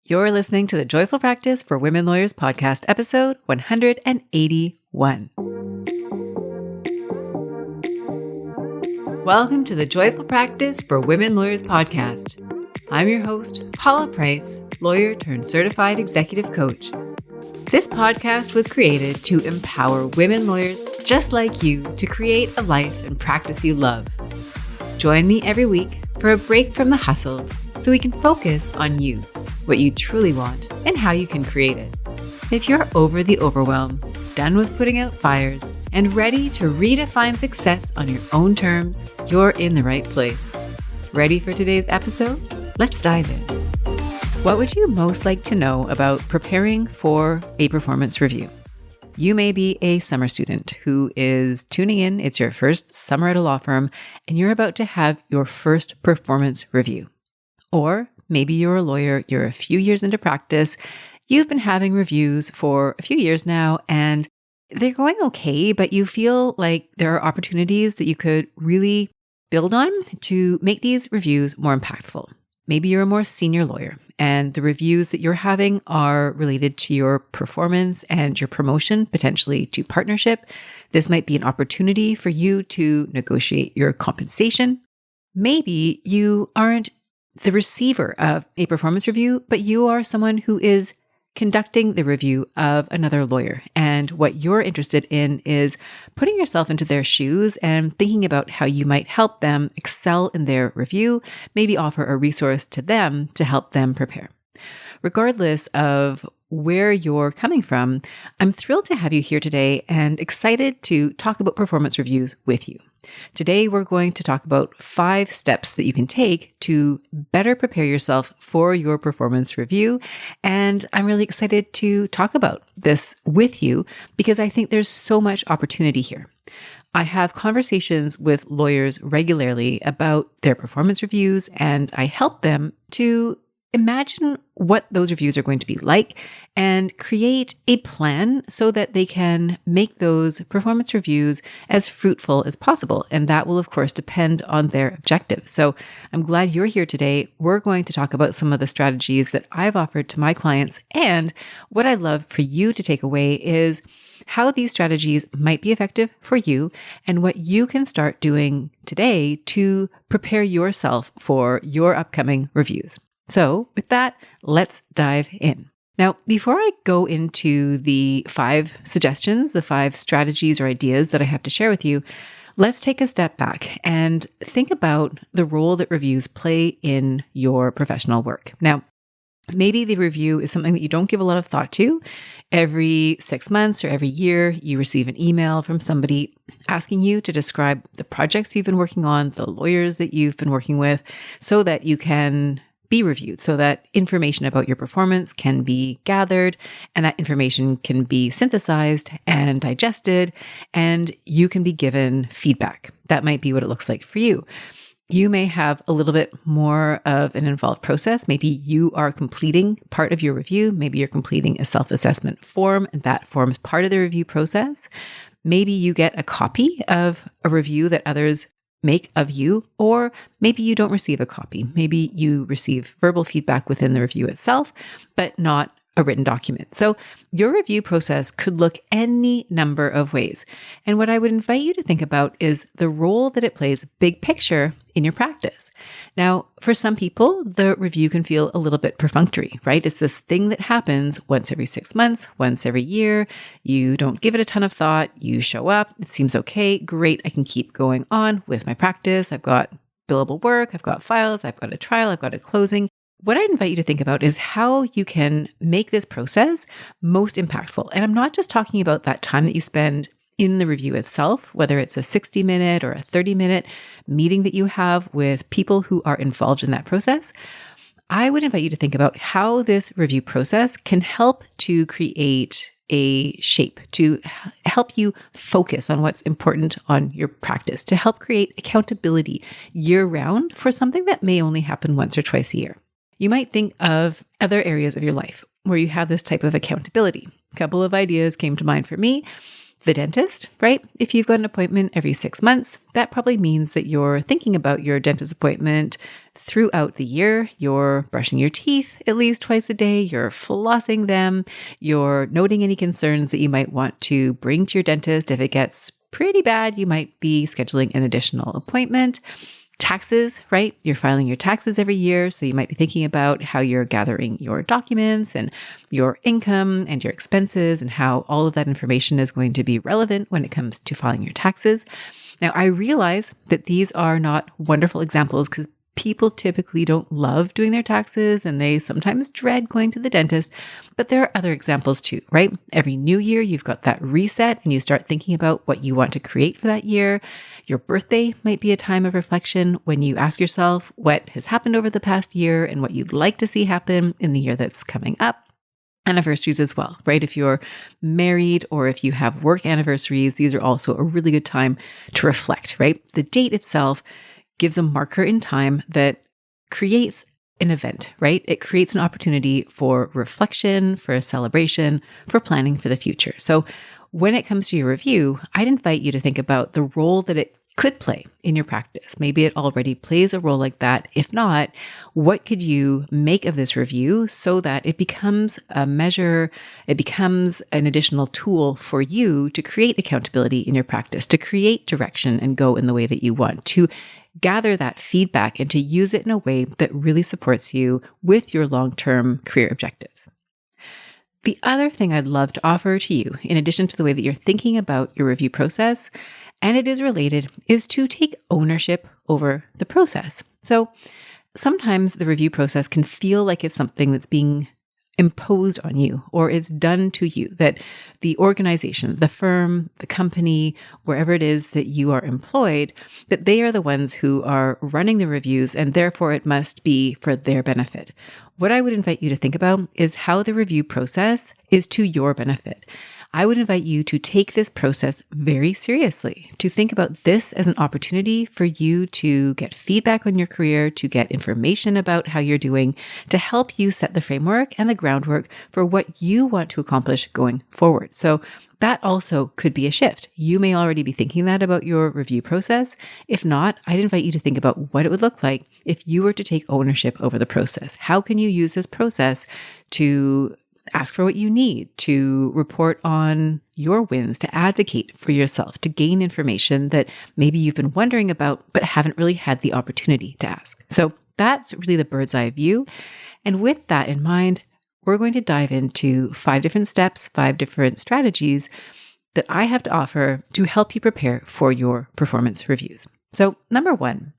You're listening to the Joyful Practice for Women Lawyers podcast, episode 181. Welcome to the Joyful Practice for Women Lawyers podcast. I'm your host, Paula Price, lawyer turned certified executive coach. This podcast was created to empower women lawyers just like you to create a life and practice you love. Join me every week for a break from the hustle so we can focus on you, what you truly want, and how you can create it. If you're over the overwhelm, done with putting out fires, and ready to redefine success on your own terms, you're in the right place. Ready for today's episode? Let's dive in. What would you most like to know about preparing for a performance review? You may be a summer student who is tuning in. It's your first summer at a law firm, and you're about to have your first performance review. Or maybe you're a lawyer, you're a few years into practice, you've been having reviews for a few years now, and they're going okay, but you feel like there are opportunities that you could really build on to make these reviews more impactful. Maybe you're a more senior lawyer, and the reviews that you're having are related to your performance and your promotion, potentially to partnership. This might be an opportunity for you to negotiate your compensation. Maybe you aren't the receiver of a performance review, but you are someone who is conducting the review of another lawyer. And what you're interested in is putting yourself into their shoes and thinking about how you might help them excel in their review, maybe offer a resource to them to help them prepare. Regardless of where you're coming from, I'm thrilled to have you here today and excited to talk about performance reviews with you. Today, we're going to talk about 5 steps that you can take to better prepare yourself for your performance review. And I'm really excited to talk about this with you because I think there's so much opportunity here. I have conversations with lawyers regularly about their performance reviews, and I help them to imagine what those reviews are going to be like and create a plan so that they can make those performance reviews as fruitful as possible. And that will, of course, depend on their objectives. So I'm glad you're here today. We're going to talk about some of the strategies that I've offered to my clients. And what I'd love for you to take away is how these strategies might be effective for you and what you can start doing today to prepare yourself for your upcoming reviews. So with that, let's dive in. Now, before I go into the 5 suggestions, the 5 strategies or ideas that I have to share with you, let's take a step back and think about the role that reviews play in your professional work. Now, maybe the review is something that you don't give a lot of thought to. Every 6 months or every year, you receive an email from somebody asking you to describe the projects you've been working on, the lawyers that you've been working with, so that you can be reviewed, so that information about your performance can be gathered and that information can be synthesized and digested, and you can be given feedback. That might be what it looks like for you. You may have a little bit more of an involved process. Maybe you are completing part of your review. Maybe you're completing a self-assessment form, and that forms part of the review process. Maybe you get a copy of a review that others make of you, or maybe you don't receive a copy. Maybe you receive verbal feedback within the review itself, but not a written document. So your review process could look any number of ways. And what I would invite you to think about is the role that it plays big picture in your practice. Now, for some people, the review can feel a little bit perfunctory, right? It's this thing that happens once every 6 months, once every year. You don't give it a ton of thought. You show up. It seems okay. Great. I can keep going on with my practice. I've got billable work. I've got files. I've got a trial. I've got a closing. What I'd invite you to think about is how you can make this process most impactful. And I'm not just talking about that time that you spend in the review itself, whether it's a 60-minute or a 30-minute meeting that you have with people who are involved in that process. I would invite you to think about how this review process can help to create a shape, to help you focus on what's important on your practice, to help create accountability year-round for something that may only happen once or twice a year. You might think of other areas of your life where you have this type of accountability. A couple of ideas came to mind for me. the dentist, right? If you've got an appointment every 6 months, that probably means that you're thinking about your dentist appointment throughout the year. You're brushing your teeth at least twice a day. You're flossing them. You're noting any concerns that you might want to bring to your dentist. If it gets pretty bad, you might be scheduling an additional appointment. Taxes, right? You're filing your taxes every year. So you might be thinking about how you're gathering your documents and your income and your expenses and how all of that information is going to be relevant when it comes to filing your taxes. Now, I realize that these are not wonderful examples because people typically don't love doing their taxes and they sometimes dread going to the dentist, but there are other examples too, right? Every new year, you've got that reset and you start thinking about what you want to create for that year. Your birthday might be a time of reflection when you ask yourself what has happened over the past year and what you'd like to see happen in the year that's coming up. Anniversaries as well, right? If you're married or if you have work anniversaries, these are also a really good time to reflect, right? The date itself gives a marker in time that creates an event, right? It creates an opportunity for reflection, for a celebration, for planning for the future. So when it comes to your review, I'd invite you to think about the role that it could play in your practice. Maybe it already plays a role like that. If not, what could you make of this review so that it becomes a measure, it becomes an additional tool for you to create accountability in your practice, to create direction and go in the way that you want, to gather that feedback and to use it in a way that really supports you with your long-term career objectives. The other thing I'd love to offer to you, in addition to the way that you're thinking about your review process, and it is related, is to take ownership over the process. So sometimes the review process can feel like it's something that's being imposed on you or it's done to you, that the organization, the firm, the company, wherever it is that you are employed, that they are the ones who are running the reviews and therefore it must be for their benefit. What I would invite you to think about is how the review process is to your benefit. I would invite you to take this process very seriously, to think about this as an opportunity for you to get feedback on your career, to get information about how you're doing, to help you set the framework and the groundwork for what you want to accomplish going forward. So that also could be a shift. You may already be thinking that about your review process. If not, I'd invite you to think about what it would look like if you were to take ownership over the process. How can you use this process to ask for what you need, to report on your wins, to advocate for yourself, to gain information that maybe you've been wondering about, but haven't really had the opportunity to ask. So that's really the bird's eye view. And with that in mind, we're going to dive into 5 different steps, 5 different strategies that I have to offer to help you prepare for your performance reviews. So number 1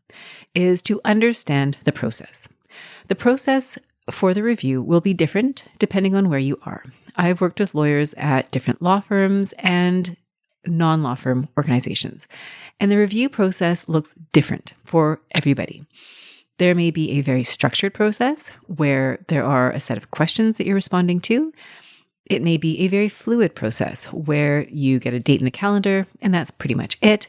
is to understand the process. The process for the review will be different depending on where you are. I've worked with lawyers at different law firms and non-law firm organizations, and the review process looks different for everybody. There may be a very structured process where there are a set of questions that you're responding to. It may be a very fluid process where you get a date in the calendar and that's pretty much it.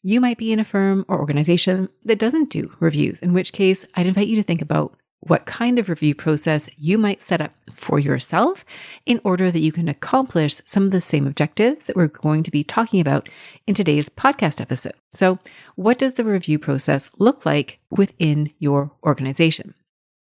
You might be in a firm or organization that doesn't do reviews, in which case I'd invite you to think about what kind of review process you might set up for yourself in order that you can accomplish some of the same objectives that we're going to be talking about in today's podcast episode. So, what does the review process look like within your organization?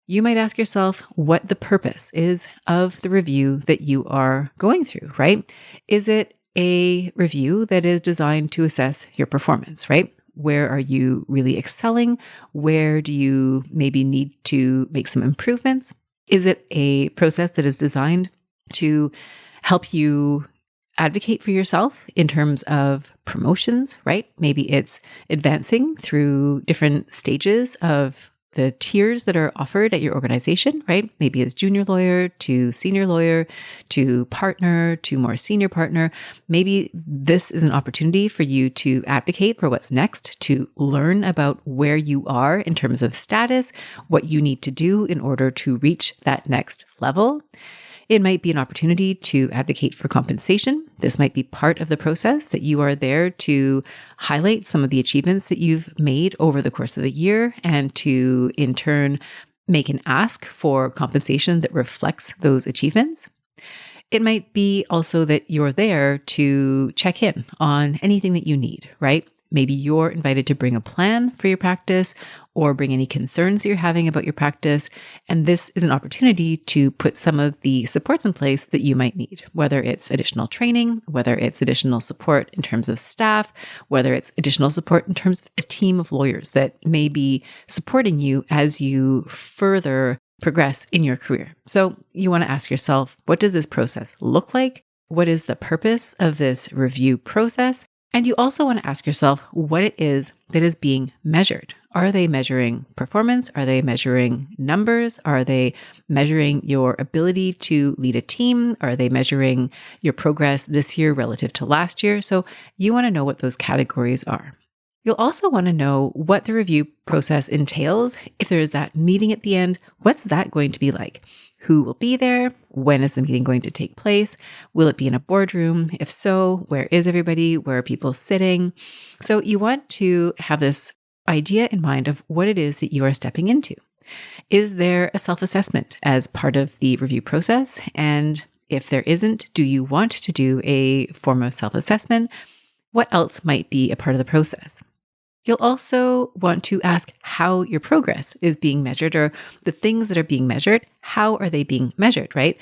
You might ask yourself what the purpose is of the review that you are going through, right? Is it a review that is designed to assess your performance, right? Where are you really excelling? Where do you maybe need to make some improvements? Is it a process that is designed to help you advocate for yourself in terms of promotions, right? Maybe it's advancing through different stages of the tiers that are offered at your organization, right? Maybe it's junior lawyer to senior lawyer to partner to more senior partner. Maybe this is an opportunity for you to advocate for what's next, to learn about where you are in terms of status, what you need to do in order to reach that next level. It might be an opportunity to advocate for compensation. This might be part of the process that you are there to highlight some of the achievements that you've made over the course of the year and to, in turn, make an ask for compensation that reflects those achievements. It might be also that you're there to check in on anything that you need, right? Maybe you're invited to bring a plan for your practice or bring any concerns that you're having about your practice. And this is an opportunity to put some of the supports in place that you might need, whether it's additional training, whether it's additional support in terms of staff, whether it's additional support in terms of a team of lawyers that may be supporting you as you further progress in your career. So you want to ask yourself, what does this process look like? What is the purpose of this review process? And you also want to ask yourself what it is that is being measured. Are they measuring performance? Are they measuring numbers? Are they measuring your ability to lead a team? Are they measuring your progress this year relative to last year? So you want to know what those categories are. You'll also want to know what the review process entails. If there is that meeting at the end, what's that going to be like? Who will be there? When is the meeting going to take place? Will it be in a boardroom? If so, where is everybody? Where are people sitting? So you want to have this idea in mind of what it is that you are stepping into. Is there a self-assessment as part of the review process? And if there isn't, do you want to do a form of self-assessment? What else might be a part of the process? You'll also want to ask how your progress is being measured, or the things that are being measured, how are they being measured, right?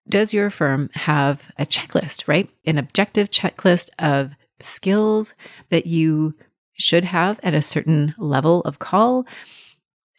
Does your firm have a checklist, right? An objective checklist of skills that you should have at a certain level of call?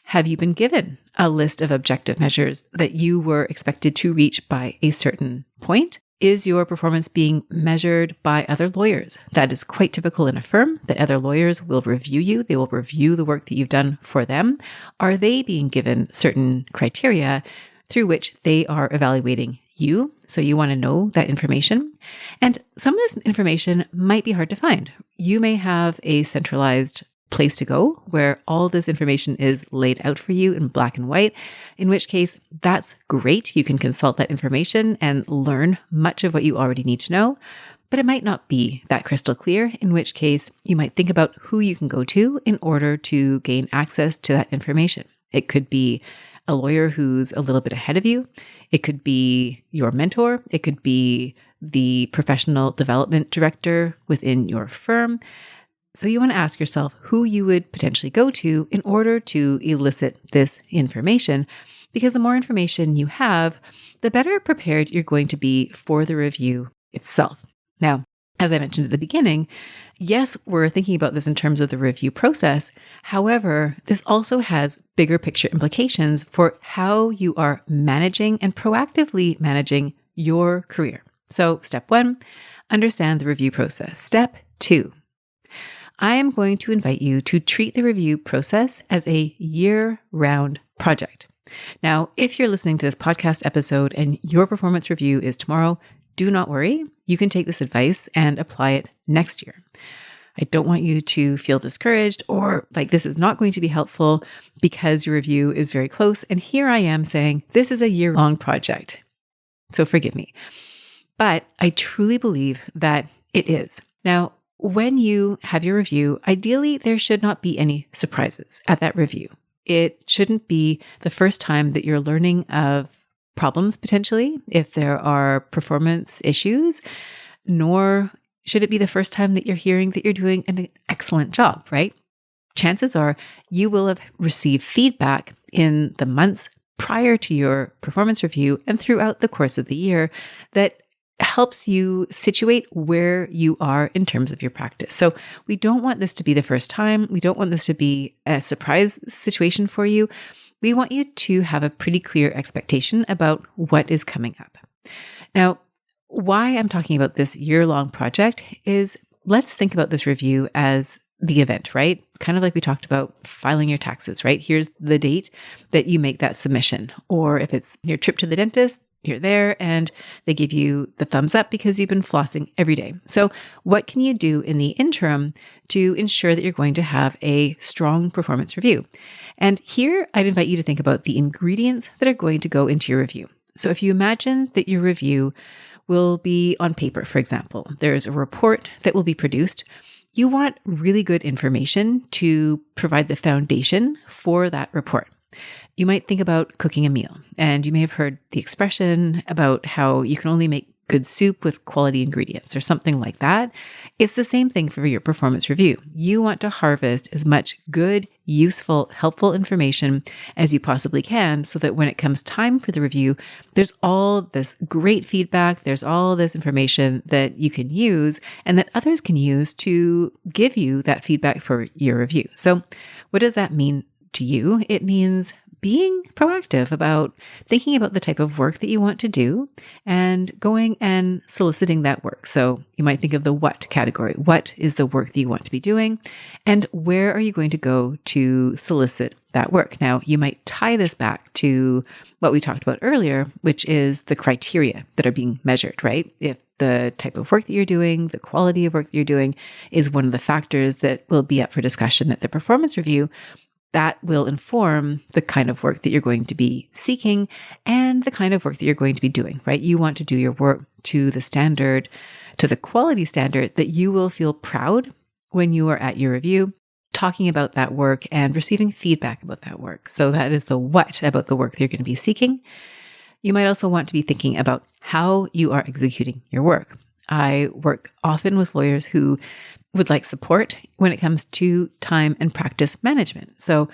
Have you been given a list of objective measures that you were expected to reach by a certain point? Is your performance being measured by other lawyers? That is quite typical in a firm, that other lawyers will review you. They will review the work that you've done for them. Are they being given certain criteria through which they are evaluating you? So you want to know that information. And some of this information might be hard to find. You may have a centralized place to go where all this information is laid out for you in black and white, in which case that's great. You can consult that information and learn much of what you already need to know, but it might not be that crystal clear, in which case you might think about who you can go to in order to gain access to that information. It could be a lawyer who's a little bit ahead of you. It could be your mentor. It could be the professional development director within your firm. So you want to ask yourself who you would potentially go to in order to elicit this information, because the more information you have, the better prepared you're going to be for the review itself. Now, as I mentioned at the beginning, yes, we're thinking about this in terms of the review process. However, this also has bigger picture implications for how you are managing and proactively managing your career. So step 1, understand the review process. Step 2, I am going to invite you to treat the review process as a year-round project. Now, if you're listening to this podcast episode and your performance review is tomorrow, do not worry. You can take this advice and apply it next year. I don't want you to feel discouraged or like this is not going to be helpful because your review is very close. And here I am saying this is a year-long project. So forgive me. But I truly believe that it is. Now, when you have your review, ideally, there should not be any surprises at that review. It shouldn't be the first time that you're learning of problems potentially, if there are performance issues, nor should it be the first time that you're hearing that you're doing an excellent job, right? Chances are you will have received feedback in the months prior to your performance review and throughout the course of the year that helps you situate where you are in terms of your practice. So we don't want this to be the first time. We don't want this to be a surprise situation for you. We want you to have a pretty clear expectation about what is coming up. Now, why I'm talking about this year-long project is let's think about this review as the event, right? Kind of like we talked about filing your taxes, right? Here's the date that you make that submission. Or if it's your trip to the dentist, you're there and they give you the thumbs up because you've been flossing every day. So what can you do in the interim to ensure that you're going to have a strong performance review? And here I'd invite you to think about the ingredients that are going to go into your review. So if you imagine that your review will be on paper, for example, there's a report that will be produced. You want really good information to provide the foundation for that report. you might think about cooking a meal, and you may have heard the expression about how you can only make good soup with quality ingredients or something like that. It's the same thing for your performance review. You want to harvest as much good, useful, helpful information as you possibly can so that when it comes time for the review, there's all this great feedback, there's all this information that you can use and that others can use to give you that feedback for your review. So what does that mean to you? It means being proactive about thinking about the type of work that you want to do and going and soliciting that work. So you might think of the what category. What is the work that you want to be doing? And where are you going to go to solicit that work? Now, you might tie this back to what we talked about earlier, which is the criteria that are being measured, right? If the type of work that you're doing, the quality of work that you're doing is one of the factors that will be up for discussion at the performance review, that will inform the kind of work that you're going to be seeking and the kind of work that you're going to be doing, right? You want to do your work to the standard, to the quality standard that you will feel proud when you are at your review, talking about that work and receiving feedback about that work. So that is the what about the work that you're going to be seeking. You might also want to be thinking about how you are executing your work. I work often with lawyers who would like support when it comes to time and practice management. So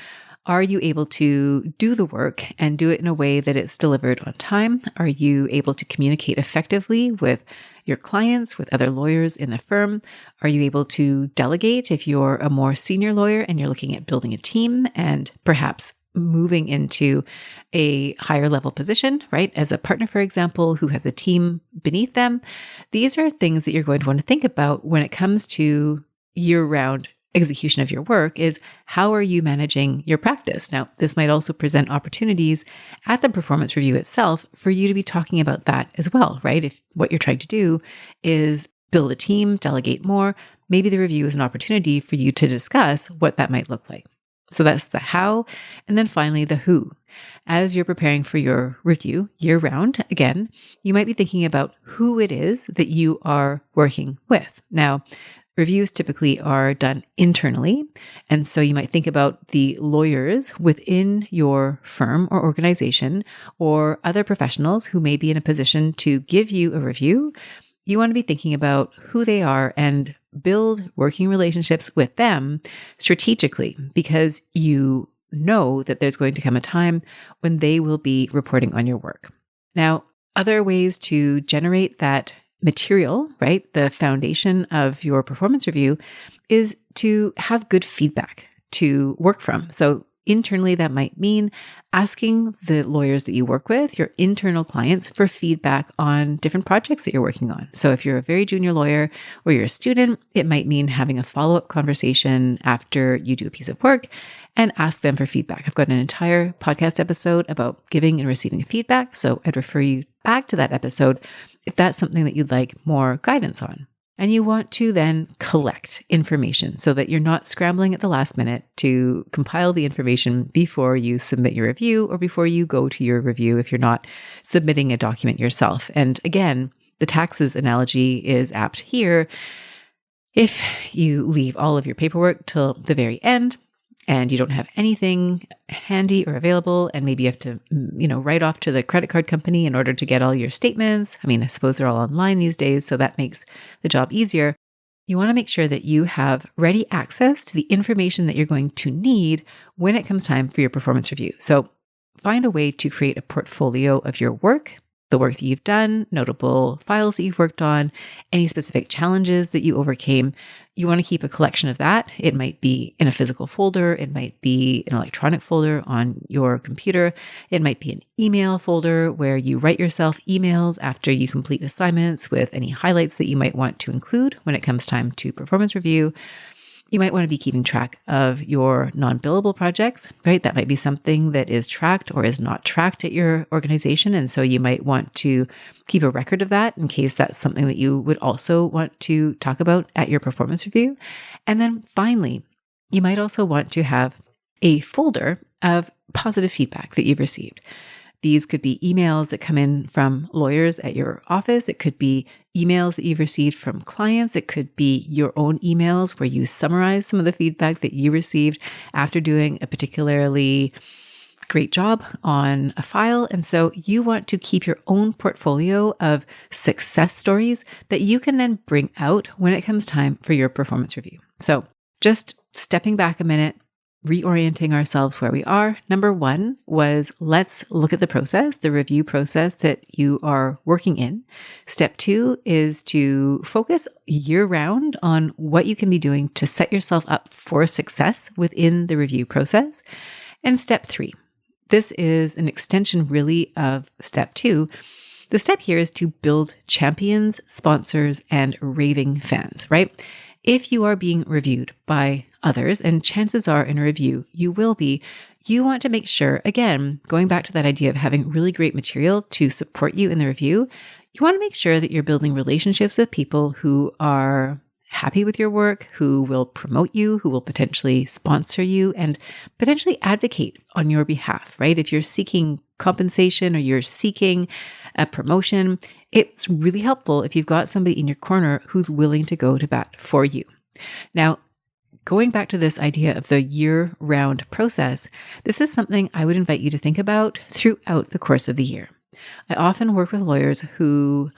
are you able to do the work and do it in a way that it's delivered on time? Are you able to communicate effectively with your clients, with other lawyers in the firm? Are you able to delegate if you're a more senior lawyer and you're looking at building a team and perhaps moving into a higher level position, right? As a partner, for example, who has a team beneath them. These are things that you're going to want to think about when it comes to year-round execution of your work is how are you managing your practice? Now, this might also present opportunities at the performance review itself for you to be talking about that as well, right? If what you're trying to do is build a team, delegate more, maybe the review is an opportunity for you to discuss what that might look like. So that's the how. And then finally, the who. As you're preparing for your review year round, again, you might be thinking about who it is that you are working with. Now, reviews typically are done internally. And so you might think about the lawyers within your firm or organization or other professionals who may be in a position to give you a review. You want to be thinking about who they are and build working relationships with them strategically because you know that there's going to come a time when they will be reporting on your work. Now, other ways to generate that material, right, the foundation of your performance review is to have good feedback to work from. So internally, that might mean asking the lawyers that you work with, your internal clients, for feedback on different projects that you're working on. So if you're a very junior lawyer or you're a student, it might mean having a follow-up conversation after you do a piece of work and ask them for feedback. I've got an entire podcast episode about giving and receiving feedback, so I'd refer you back to that episode if that's something that you'd like more guidance on. And you want to then collect information so that you're not scrambling at the last minute to compile the information before you submit your review or before you go to your review if you're not submitting a document yourself. And again, the taxes analogy is apt here. If you leave all of your paperwork till the very end, and you don't have anything handy or available, and maybe you have to, write off to the credit card company in order to get all your statements. I mean, I suppose they're all online these days, so that makes the job easier. You want to make sure that you have ready access to the information that you're going to need when it comes time for your performance review. So find a way to create a portfolio of your work, the work that you've done, notable files that you've worked on, any specific challenges that you overcame. You want to keep a collection of that. It might be in a physical folder. It might be an electronic folder on your computer. It might be an email folder where you write yourself emails after you complete assignments with any highlights that you might want to include when it comes time to performance review. You might want to be keeping track of your non-billable projects, right? That might be something that is tracked or is not tracked at your organization. And so you might want to keep a record of that in case that's something that you would also want to talk about at your performance review. And then finally, you might also want to have a folder of positive feedback that you've received. These could be emails that come in from lawyers at your office. It could be emails that you've received from clients. It could be your own emails where you summarize some of the feedback that you received after doing a particularly great job on a file. And so you want to keep your own portfolio of success stories that you can then bring out when it comes time for your performance review. So just stepping back a minute, reorienting ourselves where we are. Number one was let's look at the process, the review process that you are working in. Step two is to focus year round on what you can be doing to set yourself up for success within the review process. And step three, this is an extension really of step two. The step here is to build champions, sponsors, and raving fans, right? If you are being reviewed by others, and chances are in a review you will be, you want to make sure, again, going back to that idea of having really great material to support you in the review, you want to make sure that you're building relationships with people who are happy with your work, who will promote you, who will potentially sponsor you and potentially advocate on your behalf, right? If you're seeking compensation or you're seeking a promotion, it's really helpful if you've got somebody in your corner who's willing to go to bat for you. Now, going back to this idea of the year-round process, this is something I would invite you to think about throughout the course of the year. I often work with lawyers who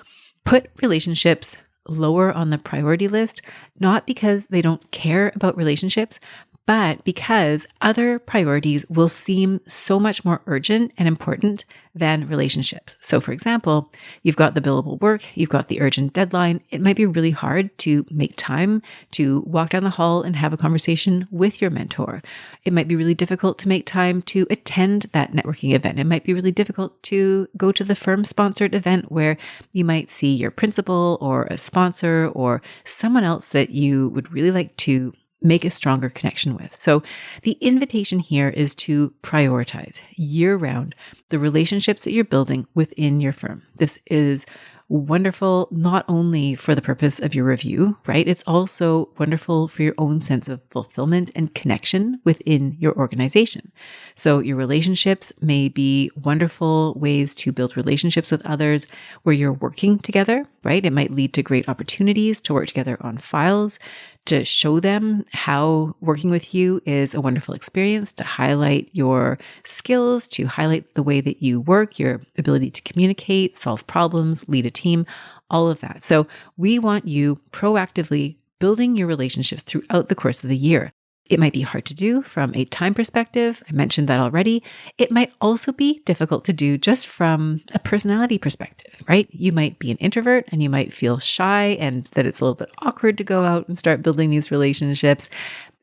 put relationships lower on the priority list, not because they don't care about relationships, but because other priorities will seem so much more urgent and important than relationships. So for example, you've got the billable work, you've got the urgent deadline. It might be really hard to make time to walk down the hall and have a conversation with your mentor. It might be really difficult to make time to attend that networking event. It might be really difficult to go to the firm-sponsored event where you might see your principal or a sponsor or someone else that you would really like to make a stronger connection with. So the invitation here is to prioritize year-round the relationships that you're building within your firm. This is wonderful not only for the purpose of your review, right? It's also wonderful for your own sense of fulfillment and connection within your organization. So your relationships may be wonderful ways to build relationships with others where you're working together, right? It might lead to great opportunities to work together on files, to show them how working with you is a wonderful experience, to highlight your skills, to highlight the way that you work, your ability to communicate, solve problems, lead a team, all of that. So we want you proactively building your relationships throughout the course of the year. It might be hard to do from a time perspective. I mentioned that already. It might also be difficult to do just from a personality perspective, right? You might be an introvert and you might feel shy and that it's a little bit awkward to go out and start building these relationships.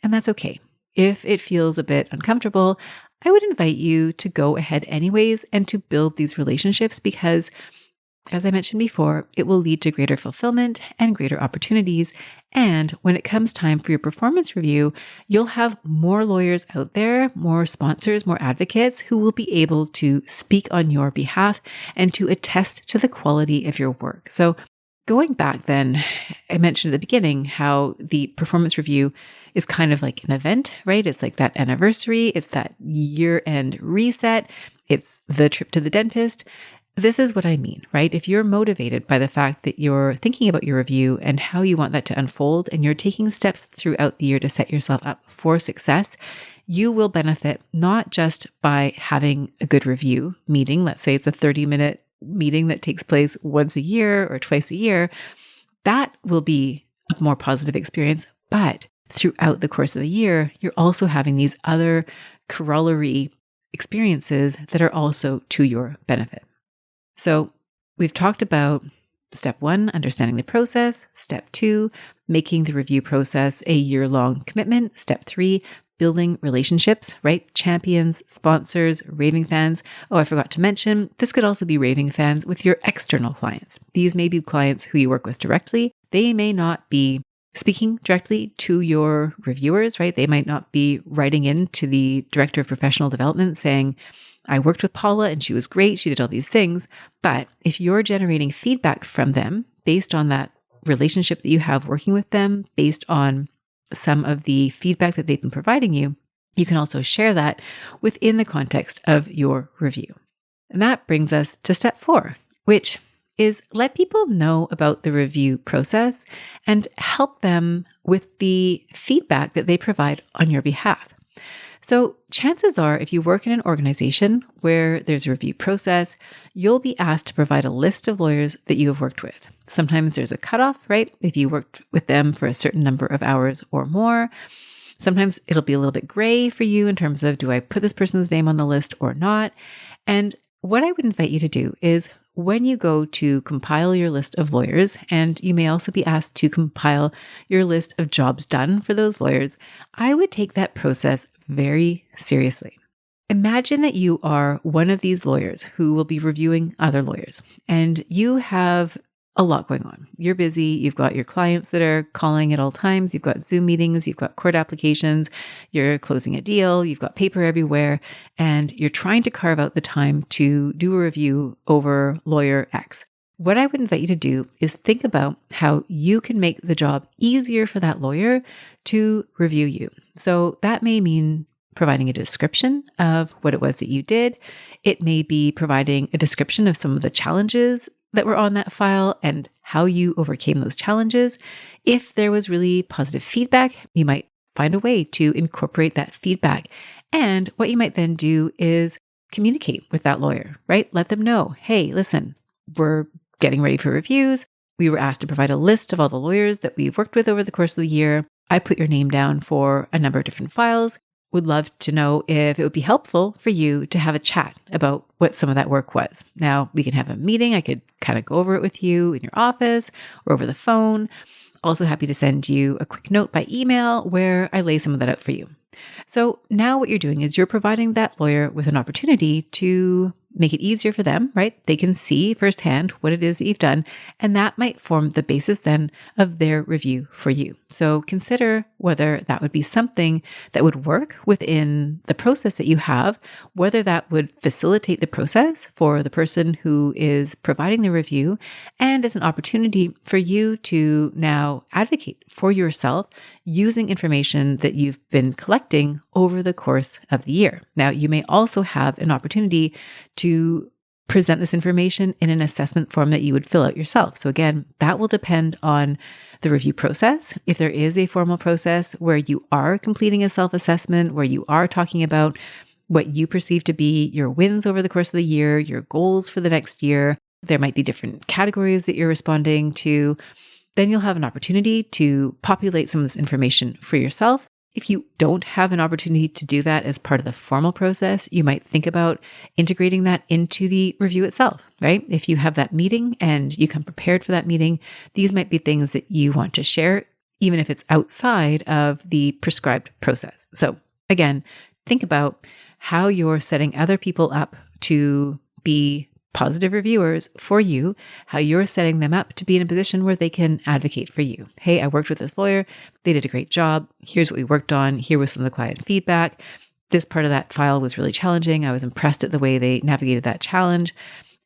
And that's okay. If it feels a bit uncomfortable, I would invite you to go ahead anyways and to build these relationships because, as I mentioned before, it will lead to greater fulfillment and greater opportunities. And when it comes time for your performance review, you'll have more lawyers out there, more sponsors, more advocates who will be able to speak on your behalf and to attest to the quality of your work. So going back then, I mentioned at the beginning how the performance review is kind of like an event, right? It's like that anniversary. It's that year-end reset. It's the trip to the dentist. This is what I mean, right? If you're motivated by the fact that you're thinking about your review and how you want that to unfold, and you're taking steps throughout the year to set yourself up for success, you will benefit not just by having a good review meeting. Let's say it's a 30-minute meeting that takes place once a year or twice a year. That will be a more positive experience. But throughout the course of the year, you're also having these other corollary experiences that are also to your benefit. So we've talked about step one, understanding the process. Step two, making the review process a year-long commitment. Step three, building relationships, right? Champions, sponsors, raving fans. Oh, I forgot to mention, this could also be raving fans with your external clients. These may be clients who you work with directly. They may not be speaking directly to your reviewers, right? They might not be writing in to the director of professional development saying, I worked with Paula and she was great. She did all these things. But if you're generating feedback from them based on that relationship that you have working with them, based on some of the feedback that they've been providing you, you can also share that within the context of your review. And that brings us to step 4, which is let people know about the review process and help them with the feedback that they provide on your behalf. So chances are, if you work in an organization where there's a review process, you'll be asked to provide a list of lawyers that you have worked with. Sometimes there's a cutoff, right? If you worked with them for a certain number of hours or more. Sometimes it'll be a little bit gray for you in terms of, do I put this person's name on the list or not? And what I would invite you to do is, when you go to compile your list of lawyers, and you may also be asked to compile your list of jobs done for those lawyers, I would take that process very seriously. Imagine that you are one of these lawyers who will be reviewing other lawyers, and you have a lot going on. You're busy. You've got your clients that are calling at all times. You've got Zoom meetings. You've got court applications. You're closing a deal. You've got paper everywhere. And you're trying to carve out the time to do a review over lawyer X. What I would invite you to do is think about how you can make the job easier for that lawyer to review you. So that may mean providing a description of what it was that you did. It may be providing a description of some of the challenges that were on that file and how you overcame those challenges. If there was really positive feedback, you might find a way to incorporate that feedback. And what you might then do is communicate with that lawyer, right? Let them know, hey, listen, we're getting ready for reviews. We were asked to provide a list of all the lawyers that we've worked with over the course of the year. I put your name down for a number of different files. Would love to know if it would be helpful for you to have a chat about what some of that work was. Now, we can have a meeting. I could kind of go over it with you in your office or over the phone. Also happy to send you a quick note by email where I lay some of that out for you. So now what you're doing is you're providing that lawyer with an opportunity to make it easier for them, right? They can see firsthand what it is that you've done, and that might form the basis then of their review for you. So consider whether that would be something that would work within the process that you have, whether that would facilitate the process for the person who is providing the review, and as an opportunity for you to now advocate for yourself using information that you've been collecting over the course of the year. Now, you may also have an opportunity to present this information in an assessment form that you would fill out yourself. So again, that will depend on the review process. If there is a formal process where you are completing a self-assessment, where you are talking about what you perceive to be your wins over the course of the year, your goals for the next year, there might be different categories that you're responding to, then you'll have an opportunity to populate some of this information for yourself. If you don't have an opportunity to do that as part of the formal process, you might think about integrating that into the review itself, right? If you have that meeting and you come prepared for that meeting, these might be things that you want to share, even if it's outside of the prescribed process. So again, think about how you're setting other people up to be positive reviewers for you, how you're setting them up to be in a position where they can advocate for you. Hey, I worked with this lawyer. They did a great job. Here's what we worked on. Here was some of the client feedback. This part of that file was really challenging. I was impressed at the way they navigated that challenge.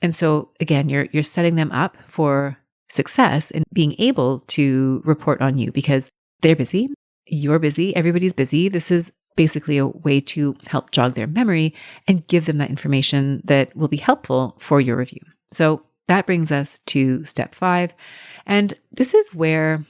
And so again, you're setting them up for success and being able to report on you because they're busy. You're busy. Everybody's busy. This is basically a way to help jog their memory and give them that information that will be helpful for your review. So that brings us to step 5. And this is where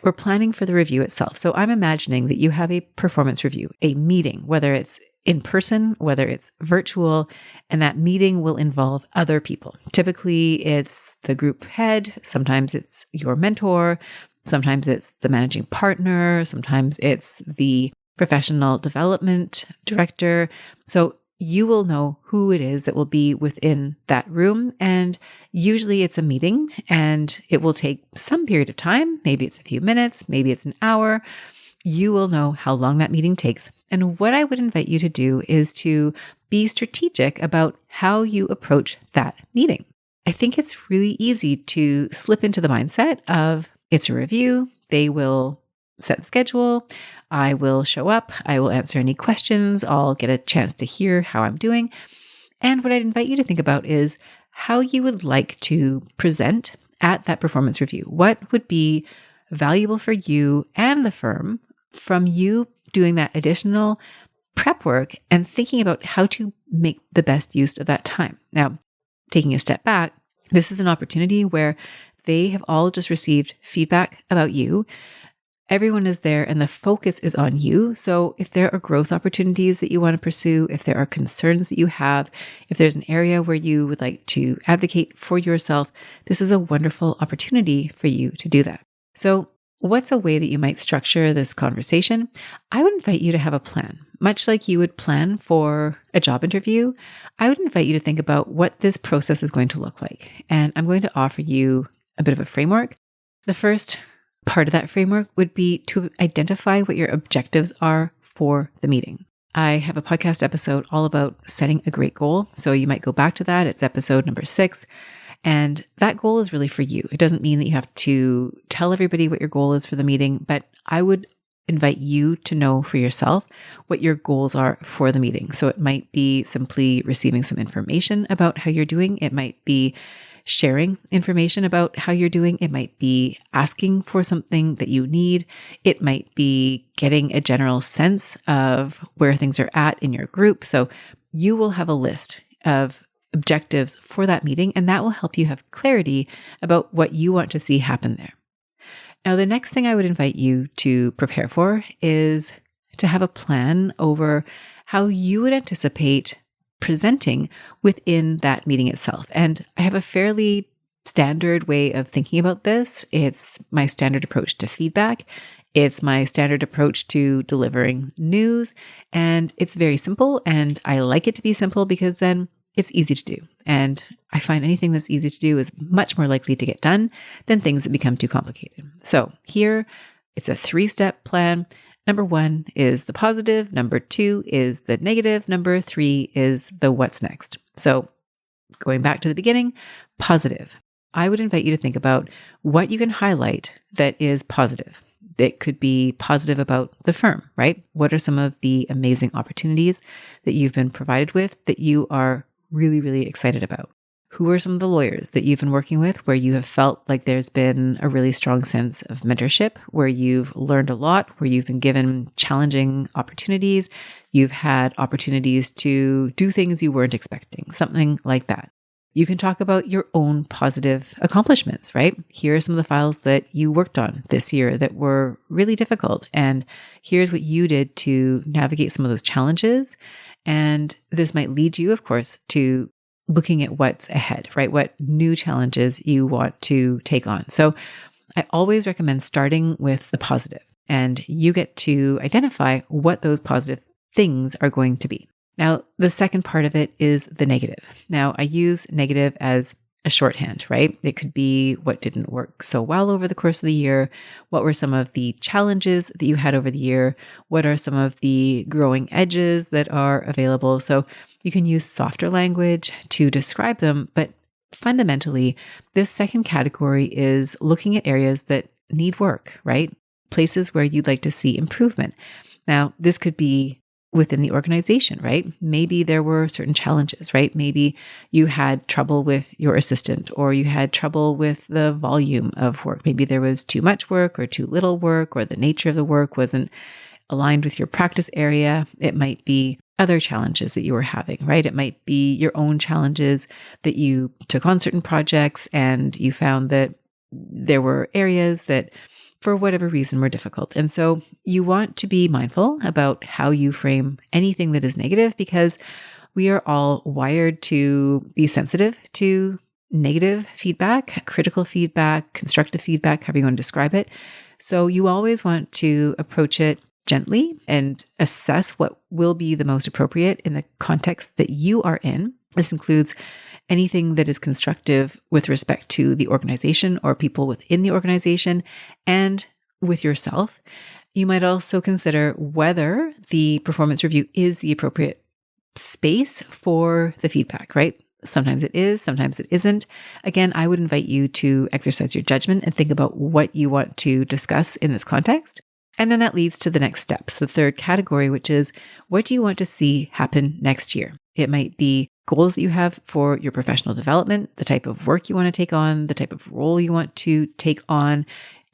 we're planning for the review itself. So I'm imagining that you have a performance review, a meeting, whether it's in person, whether it's virtual, and that meeting will involve other people. Typically, it's the group head. Sometimes it's your mentor. Sometimes it's the managing partner. Sometimes it's the professional development director. So you will know who it is that will be within that room. And usually it's a meeting and it will take some period of time. Maybe it's a few minutes, maybe it's an hour. You will know how long that meeting takes. And what I would invite you to do is to be strategic about how you approach that meeting. I think it's really easy to slip into the mindset of it's a review. They will set the schedule. I will show up. I will answer any questions. I'll get a chance to hear how I'm doing. And what I'd invite you to think about is how you would like to present at that performance review. What would be valuable for you and the firm from you doing that additional prep work and thinking about how to make the best use of that time. Now, taking a step back, this is an opportunity where they have all just received feedback about you. everyone is there and the focus is on you. So if there are growth opportunities that you want to pursue, if there are concerns that you have, if there's an area where you would like to advocate for yourself, this is a wonderful opportunity for you to do that. So what's a way that you might structure this conversation? I would invite you to have a plan. Much like you would plan for a job interview, I would invite you to think about what this process is going to look like. And I'm going to offer you a bit of a framework. The first part of that framework would be to identify what your objectives are for the meeting. I have a podcast episode all about setting a great goal. So you might go back to that. It's episode number 6. And that goal is really for you. It doesn't mean that you have to tell everybody what your goal is for the meeting, but I would invite you to know for yourself what your goals are for the meeting. So it might be simply receiving some information about how you're doing. It might be sharing information about how you're doing. It might be asking for something that you need. It might be getting a general sense of where things are at in your group. So you will have a list of objectives for that meeting, and that will help you have clarity about what you want to see happen there. Now, the next thing I would invite you to prepare for is to have a plan over how you would anticipate presenting within that meeting itself. And I have a fairly standard way of thinking about this. It's my standard approach to feedback. It's my standard approach to delivering news. And it's very simple. And I like it to be simple because then it's easy to do. And I find anything that's easy to do is much more likely to get done than things that become too complicated. So here, it's a 3-step plan. Number 1 is the positive. Number 2 is the negative. Number 3 is the what's next. So going back to the beginning, positive. I would invite you to think about what you can highlight that is positive. It could be positive about the firm, right? What are some of the amazing opportunities that you've been provided with that you are really, really excited about? Who are some of the lawyers that you've been working with where you have felt like there's been a really strong sense of mentorship, where you've learned a lot, where you've been given challenging opportunities, you've had opportunities to do things you weren't expecting, something like that. You can talk about your own positive accomplishments, right? Here are some of the files that you worked on this year that were really difficult. And here's what you did to navigate some of those challenges. And this might lead you, of course, to looking at what's ahead, right? What new challenges you want to take on. So I always recommend starting with the positive, and you get to identify what those positive things are going to be. Now, the second part of it is the negative. Now, I use negative as a shorthand, right? It could be what didn't work so well over the course of the year. What were some of the challenges that you had over the year? What are some of the growing edges that are available? So you can use softer language to describe them, but fundamentally, this second category is looking at areas that need work, right? Places where you'd like to see improvement. Now, this could be within the organization, right? Maybe there were certain challenges, right? Maybe you had trouble with your assistant, or you had trouble with the volume of work. Maybe there was too much work or too little work, or the nature of the work wasn't aligned with your practice area. It might be other challenges that you were having, right? It might be your own challenges that you took on certain projects and you found that there were areas that for whatever reason were difficult. And so you want to be mindful about how you frame anything that is negative, because we are all wired to be sensitive to negative feedback, critical feedback, constructive feedback, however you want to describe it. So you always want to approach it gently and assess what will be the most appropriate in the context that you are in. This includes anything that is constructive with respect to the organization or people within the organization and with yourself. You might also consider whether the performance review is the appropriate space for the feedback, right? Sometimes it is, sometimes it isn't. Again, I would invite you to exercise your judgment and think about what you want to discuss in this context. And then that leads to the next steps, the third category, which is what do you want to see happen next year? It might be goals that you have for your professional development, the type of work you want to take on, the type of role you want to take on.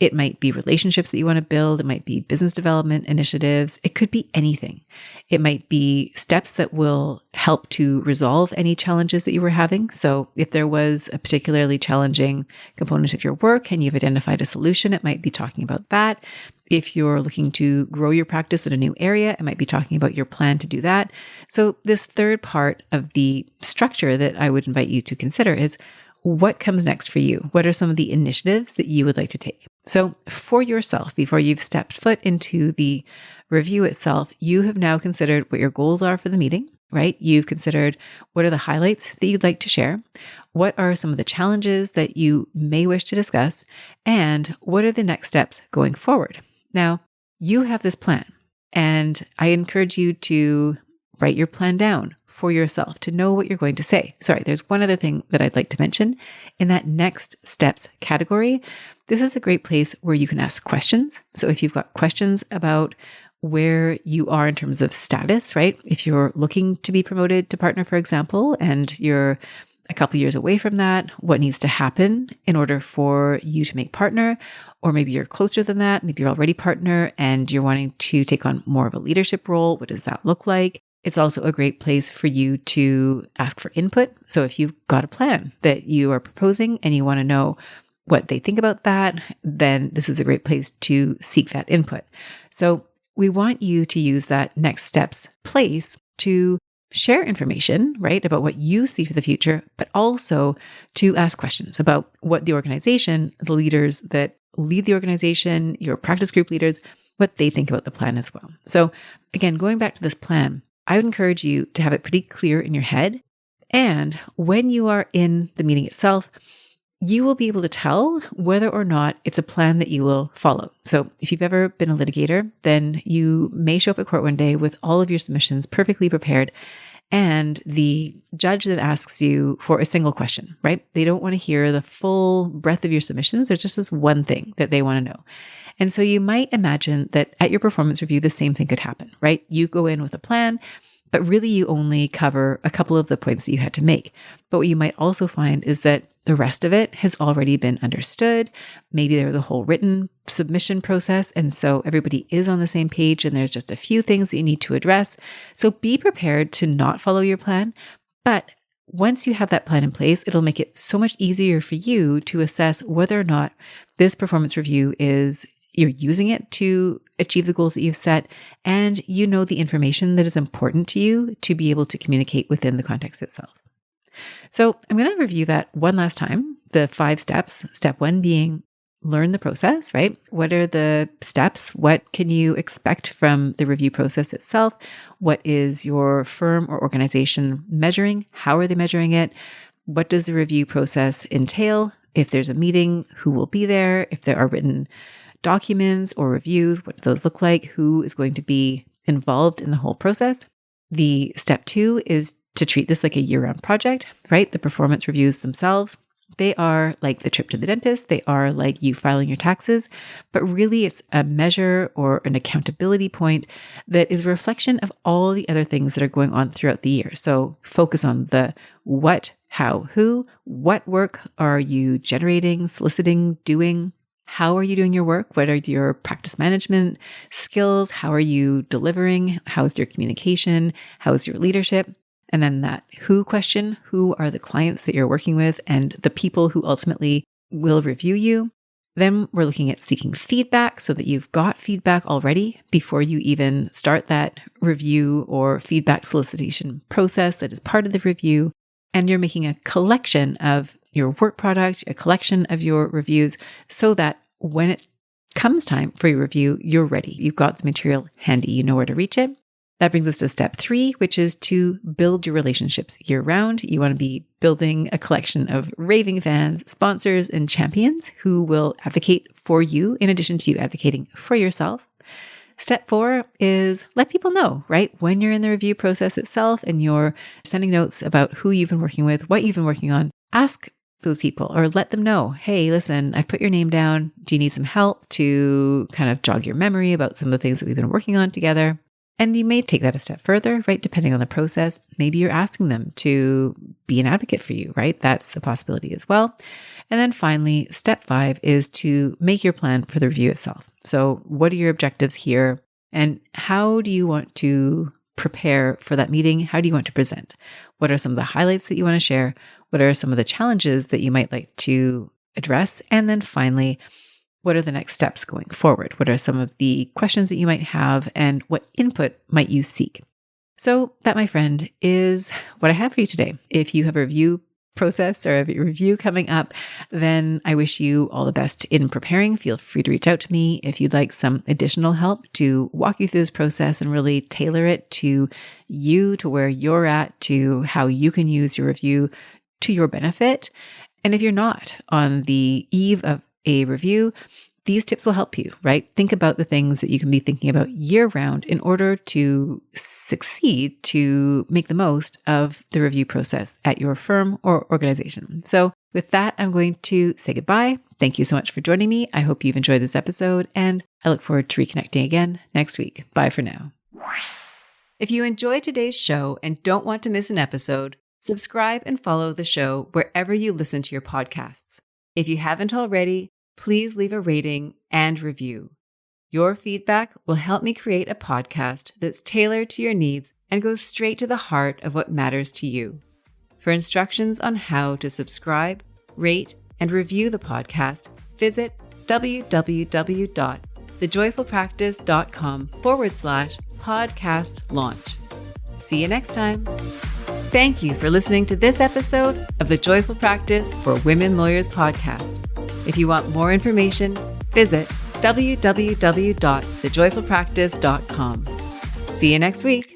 It might be relationships that you want to build. It might be business development initiatives. It could be anything. It might be steps that will help to resolve any challenges that you were having. So if there was a particularly challenging component of your work and you've identified a solution, it might be talking about that. If you're looking to grow your practice in a new area, it might be talking about your plan to do that. So this third part of the structure that I would invite you to consider is, what comes next for you? What are some of the initiatives that you would like to take? So for yourself, before you've stepped foot into the review itself, you have now considered what your goals are for the meeting, right? You've considered what are the highlights that you'd like to share? What are some of the challenges that you may wish to discuss? And what are the next steps going forward? Now, you have this plan, and I encourage you to write your plan down for yourself to know what you're going to say. Sorry, there's one other thing that I'd like to mention. In that next steps category, this is a great place where you can ask questions. So if you've got questions about where you are in terms of status, right? If you're looking to be promoted to partner, for example, and you're a couple of years away from that, what needs to happen in order for you to make partner? Or maybe you're closer than that. Maybe you're already partner and you're wanting to take on more of a leadership role. What does that look like? It's also a great place for you to ask for input. So if you've got a plan that you are proposing and you want to know what they think about that, then this is a great place to seek that input. So we want you to use that next steps place to share information, right, about what you see for the future, but also to ask questions about what the organization, the leaders that lead the organization, your practice group leaders, what they think about the plan as well. So again, going back to this plan, I would encourage you to have it pretty clear in your head. And when you are in the meeting itself, you will be able to tell whether or not it's a plan that you will follow. So if you've ever been a litigator, then you may show up at court one day with all of your submissions perfectly prepared, and the judge that asks you for a single question, right? They don't want to hear the full breadth of your submissions. There's just this one thing that they want to know. And so you might imagine that at your performance review, the same thing could happen, right? You go in with a plan, but really you only cover a couple of the points that you had to make. But what you might also find is that the rest of it has already been understood. Maybe there was a whole written submission process, and so everybody is on the same page and there's just a few things that you need to address. So be prepared to not follow your plan, but once you have that plan in place, it'll make it so much easier for you to assess whether or not this performance review you're using it to achieve the goals that you've set, and you know the information that is important to you to be able to communicate within the context itself. So I'm going to review that one last time, the 5 steps. Step 1 being learn the process, right? What are the steps? What can you expect from the review process itself? What is your firm or organization measuring? How are they measuring it? What does the review process entail? If there's a meeting, who will be there? If there are written documents or reviews, what do those look like? Who is going to be involved in the whole process? The step 2 is to treat this like a year-round project, right? The performance reviews themselves, they are like the trip to the dentist. They are like you filing your taxes, but really it's a measure or an accountability point that is a reflection of all the other things that are going on throughout the year. So focus on the what, how, who, what work are you generating, soliciting, doing? How are you doing your work? What are your practice management skills? How are you delivering? How's your communication? How's your leadership? And then that who question, who are the clients that you're working with and the people who ultimately will review you? Then we're looking at seeking feedback so that you've got feedback already before you even start that review or feedback solicitation process that is part of the review. And you're making a collection of your work product, a collection of your reviews so that when it comes time for your review, you're ready. You've got the material handy. You know where to reach it. That brings us to step 3, which is to build your relationships year round. You want to be building a collection of raving fans, sponsors, and champions who will advocate for you in addition to you advocating for yourself. Step 4 is let people know, right? When you're in the review process itself and you're sending notes about who you've been working with, what you've been working on, ask those people or let them know, hey, listen, I've put your name down. Do you need some help to kind of jog your memory about some of the things that we've been working on together? And you may take that a step further, right? Depending on the process. Maybe you're asking them to be an advocate for you, right? That's a possibility as well. And then finally, step 5 is to make your plan for the review itself. So what are your objectives here? And how do you want to prepare for that meeting? How do you want to present? What are some of the highlights that you want to share? What are some of the challenges that you might like to address? And then finally, what are the next steps going forward? What are some of the questions that you might have, and what input might you seek? So that, my friend, is what I have for you today. If you have a review process or a review coming up, then I wish you all the best in preparing. Feel free to reach out to me if you'd like some additional help to walk you through this process and really tailor it to you, to where you're at, to how you can use your review to your benefit. And if you're not on the eve of a review, these tips will help you, right? Think about the things that you can be thinking about year round in order to succeed, to make the most of the review process at your firm or organization. So with that, I'm going to say goodbye. Thank you so much for joining me. I hope you've enjoyed this episode, and I look forward to reconnecting again next week. Bye for now. If you enjoyed today's show and don't want to miss an episode, subscribe and follow the show wherever you listen to your podcasts. If you haven't already, please leave a rating and review. Your feedback will help me create a podcast that's tailored to your needs and goes straight to the heart of what matters to you. For instructions on how to subscribe, rate, and review the podcast, visit www.thejoyfulpractice.com/podcast launch. See you next time. Thank you for listening to this episode of the Joyful Practice for Women Lawyers podcast. If you want more information, visit www.thejoyfulpractice.com. See you next week.